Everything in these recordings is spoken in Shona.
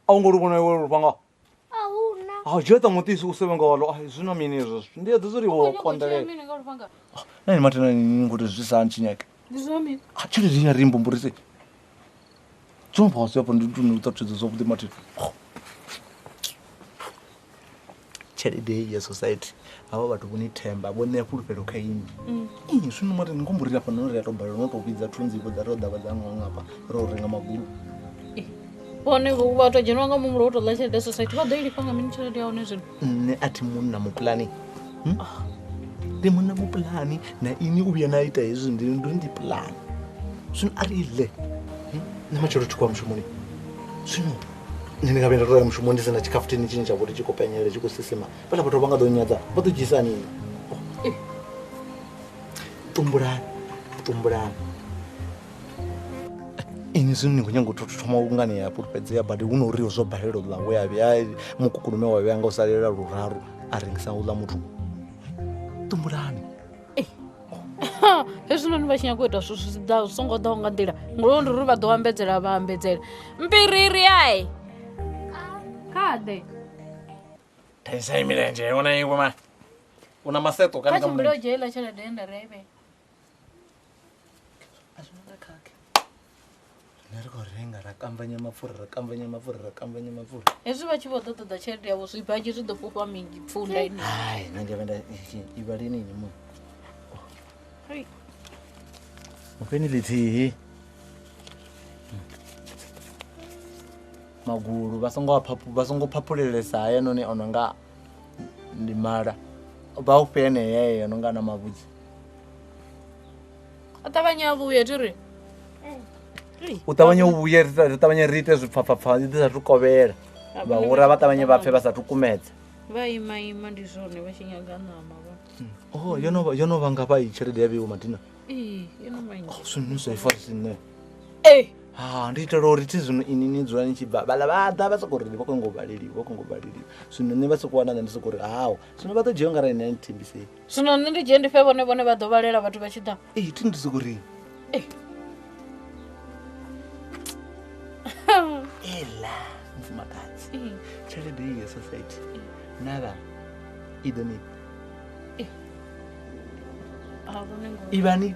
Aunguru bona wo banga. Ahuna. Jeta mutisi usebenga walo. Zwina mini izvo. Ndiye dzuri wo kondele. Nani matana nguri zvisanchinyeke. Ndizomi. Chiri rinya rimbumburise. Dzomba wasepo nditunu utatidza zokuti mati. Chiri day ya society. Avo vatu kuni themba bone pulpelo khaini. Zwino mati ngomburira pano ri atobhala notopidza thunziko dza roda vadzanga ngapa ro renga maguru. One vhathu dzhenwa nga mumulo to ḽa tshelede society vha ḓo ili panga mini tshelede ya hone zwino nne athi munna mupulani ndi munna mupulani na ini u vhuya na ita hezwi ndi plan zwino ari ile na matshelo tshi kwa mushumoni zwino nne nga vhenda to ya mushumoni sina tshikafutini tshine tsha vhori tshi kopenyele tshi ko sisima fela vhathu vha nga ḓo nyadza vha ḓo dzhisa nini tumbulani ini zwino ngo nyango thoma ungane ya pulpedzea but uno uri zwo balelo ḽa we ya vya mukukulume wa vya nga usalela luraru a rengisa u ḽa muthu tumbulani hezwi noni vha tshinya ku ita zwithu zwi songo ḓaho nga nḓila ngolo uri vha ḓo ambedzela vha ambedzela mpiriri ai kade taisa imilenje ona iwe ma una maseto kana kama mbilo jela tshelede enda rebe renga rakambanya mafura hezwi vha tshi vho ḓo ṱoḓa tshelede yavho zwibadzhi zwi ḓo fhufha mingi pfunda ini hai nanje venda ibalini ni mu mupeni lithihi magulu vha songo phapulelesa haya noni ono nga ndi mala vha u pene yeyo no nga na mavhudzi a ṱavhanya a vhuya tiri u ṱavhanya u vhuye ri ṱavhanya ri ite zwipfapfapfa ndi sa tukovhela vha ura vha ṱavhanya vha pfe vha sa tukumedza vha ima ndi zwone vha tshi nyaga ṋama vha yo no vha nga vha i tshelede ya vhiwo madina yo no vha nnzhi zwino zwa ifa zwine ndi itela uri thi zwino ini ni dzula ni tshi bva vhala vha ḓa vha sokou ri vha khou baleliwa zwino nne vha sokou wana ndi sokou ri hawo zwino vha ḓo dzhia nga rani ni thembiseni zwino nne ndi dzhie ndi fe vhone vha ḓo vhalela vhathu vha tshi ḓa thi ndi sokou ri ela mfumakadzi tshelede iyi ya society navha i ḓo ni ivani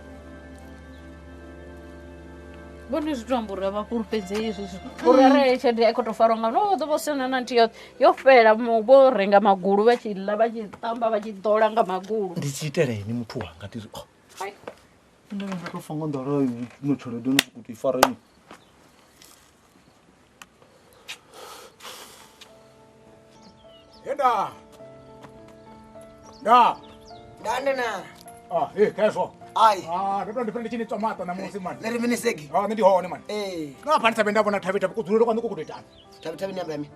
vhone zwithu amba uri vha fhulufhedze izwi uri arali tshelede ya khou tou farwa nga no ḓo vha sina na nthihi yoṱhe yo fhela vho renga magulu vha tshi ḽa vha tshi ṱamba vha tshi ḓola nga magulu ndi tshi itela ini muthu wanga ndi nṋe nga tou fa nga nḓala no tshelede no kuti i fareni Eda. Da. Dandana. Kesho. Ai. Ndo ndipende chini tomato na musi man. Neri minisegi. Ndi hone man. Nga phanisa benda bona thavita kudzulelo kwanu kukudetana. Thabi nyamba yami.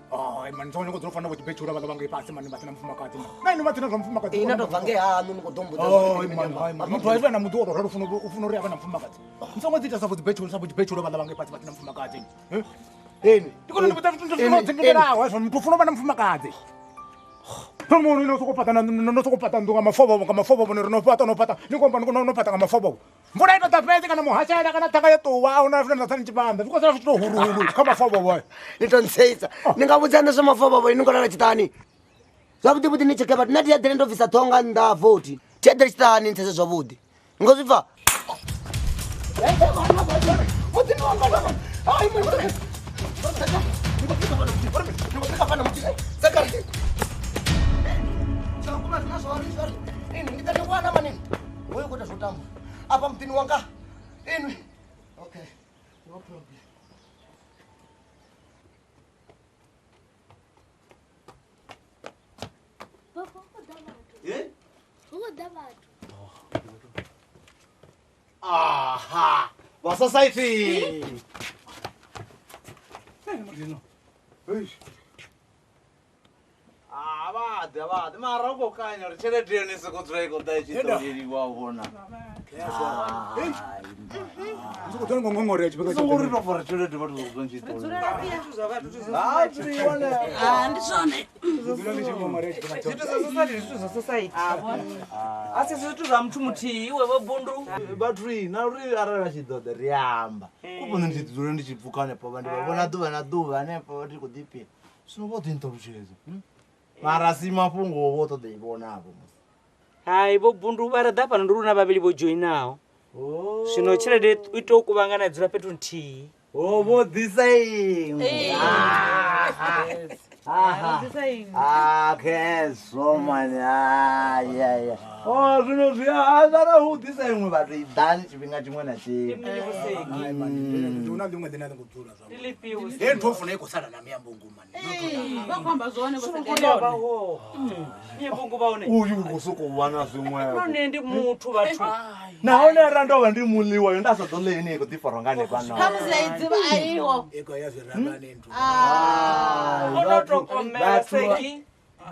Man tsonye kudzofana kuti bechura vha vanga ipasi man batsina mfumakadzi. Nani matsina zwa mfumakadzi. Ina to vange hanu nikodombo. Man. Muthu aiva na mudu oro ufuna uri ava na mfumakadzi. Msongo dzita sa kuti bechura vha vanga ipasi batsina mfumakadzi. Ndikona ndi mutafuna dzingela wa muthu ufuna vha na mfumakadzi. Munhu nosokopata ndunga mafobo bone rinopata nikomba nopata nga mafobo mvula ino tapete kana muhachana kana thaka yetuwa una funa natsani chipanda because ra fito huru kha mafobo boy nitonseisa ningavudzana swa mafobo boy ninkolala chitani zvakuti ni chekeba tinati ya dele ndovisa thonga nda voti tedele chitani ntsese zwavudi ngozvifa Aha. Wa society. Abade mara ukokanya uri tshelede yone soko dzula iko dai chitoririwa ubona. Ndikutora ngongore chipeka Songo ri tofara tshelede vhathu zwo dzula chitori. Ndizvone. Zwithu zwa society. Asi zwithu zwa muthu muthihi iwe vho Bundu. Battery na uri arali tshi ḓoḓa ri amba. Kubona ndi dzula ndi tshipfukane pa vhandi vhona ḓuvha na ḓuvha hanefha vha tshi khou ḓipia. Zwino vho ḓi nṱalutshedza. Mara si mafhungo vho ṱoḓa i vhonavho. Hai vho Bundu vha reḓa fhano ndi runa vhavhili vho joinaho. Zwino tshelede i tou kuvhangana dzula fhethu nthihi. Vho ḓisa iṅwe. Okay, so many. Yeah. Zwino zwi azara hu ḓisa iṅwe vhathu i ḓani tshifhinga tshiṅwe na tshiṅwe. Una ḽiṅwe ḓine ḽa kudzula zwa. Ḽifhiwe. He ntho funa iko sala na miyambungu mani. Vakwamba zvone Ho. Miyambungu vaone. Uyu u soko wana zwiṅwe. None ndi muthu vhathu. Nahone arali ndo vha ndi muḽiwa yo nda sa ḓo ḽe ine iko ḓi farongane fhano. Khamuzidziva aiwo. Iko ya zvirabane nthu. Onotokomela seki.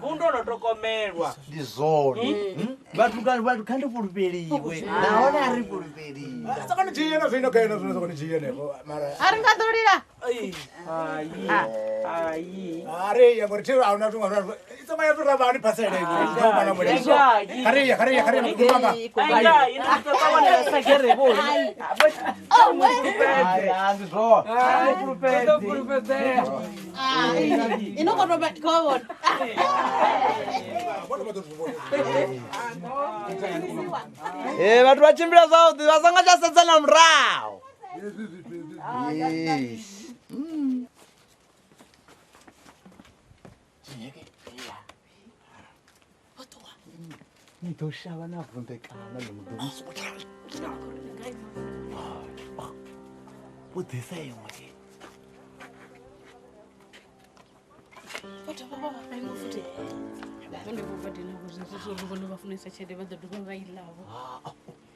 Bundu onotokomelwa. Ndi zwone. Vhathu khandi fhulufheliwe. Nahone ari fhulufheliwe. Saka ni dzhiyena zwino kaena zwino saka ni dzhiyene mara. Ari nga ḓo lila. Ai. Are ya ngori thira una tunga zwa. Isoma ya zvirabane pasele iko. Bana mwe. Kare mukubanga. Ainda ina tutawana sagere bo. Ndi zwone. Fhulufhedzea. Inokotoba kovona. Vhathu vha tshimbila zwavhuḓi vha songo tsha sedzana murahu. Ni ḓo shavha na vunḓekana na muḓo. Vho ḓisa iṅwe. Vhathu vha vha fhaingo futhi. Vhone vho badela kuzi zwithu vhone vha funesa tshelede vha ḓo dovha vha i ḽavho.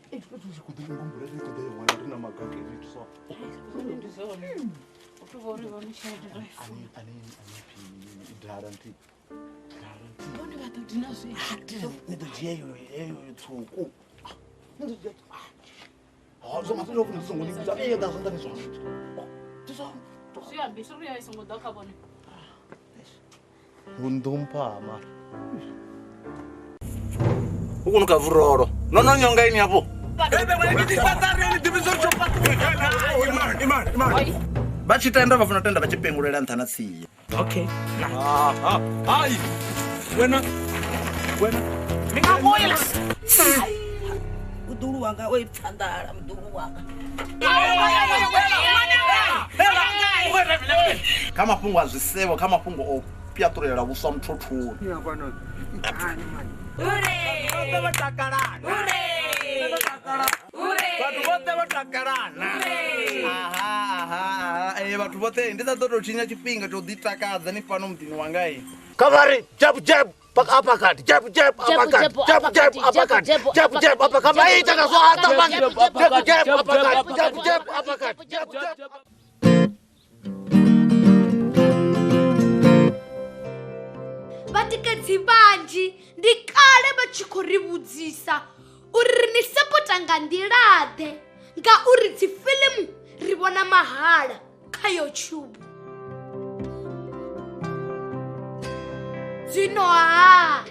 Fhethu zwi khou ḓi ngumbula ri khou ḓi wana ri na magake zwithu so. Ndi zwone. U tou vhori vha tshelede ri. Ani idara nti. Vhone vha ḓo dina zwithu. Ni ḓo dzhia eyo tshuku. Ni ḓo dzhia. Zwo mafhelo funa songo ni vhudza eyo da zwonda ni zwa. Ndi zwa. Zwi ambi suri ya songo ḓa kha vhone. Vundumpama. Ukunuka vuroro. Nono nyonga ini hapo. Vachitenda vafuna tenda vachipengulela nthana tsiya. Okay. Ai. Wena. Mingamoya. Mudulu wanga we pfandala mudulu wanga. Kama fungu azwiseva kama fungu o piatulela vuswa mthuthuni. Vhathu vhoṱhe ndi sa ḓo tou tshinya tshifhinga tsha u ḓitakadza ni fano muḓini wanga i. Kavari jab apakati jab apakati jab apakati maita kaso hata bangi jab apakati. Vatikedzi vanji ndi kale vha tshi khou ri vhudzisa uri ni sapota nga nḓilaḓe ngauri dzifilimu ri vhona mahala kha YouTube. Zwino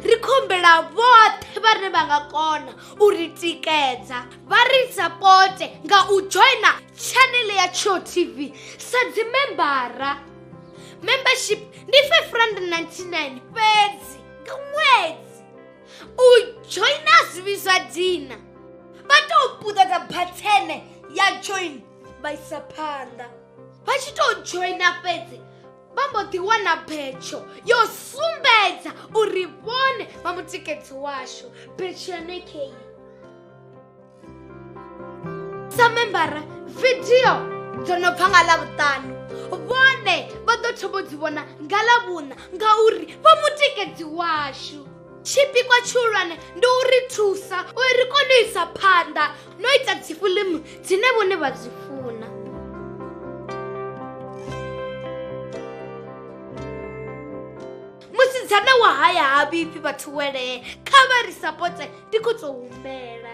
ri khombela vhoṱhe vhane vha nga kona u ri tikedza vha ri sapote nga u joina channel ya Tsho TV sa dzimembara. Membership ndi R599 fhedzi nga ṅwedzi. U joina zwivhiswa dina vha tou puṱedza bhathene ya join vha isa phanḓa. Vha tshi tou joina fhedzi vha mbo ḓi wana betsho yo sumbedza uri vhone vha mutikedzi washu. Betsho ya nekheyi sa membara video dzo no bva nga Ḽavhuṱanu vhone vha ḓo thoma dzi vhona nga Ḽavhuṋa ngauri vha mutikedzi washu. tshipikwa tshihulwane ndi u ri thusa uri ri kone u isa phanḓa no ita dzifilimu dzine vhone vha dzi funa. Musidzana wa haya ha vhifhi vhathu welee, kha vha ri sapote ndi khou tou humbela.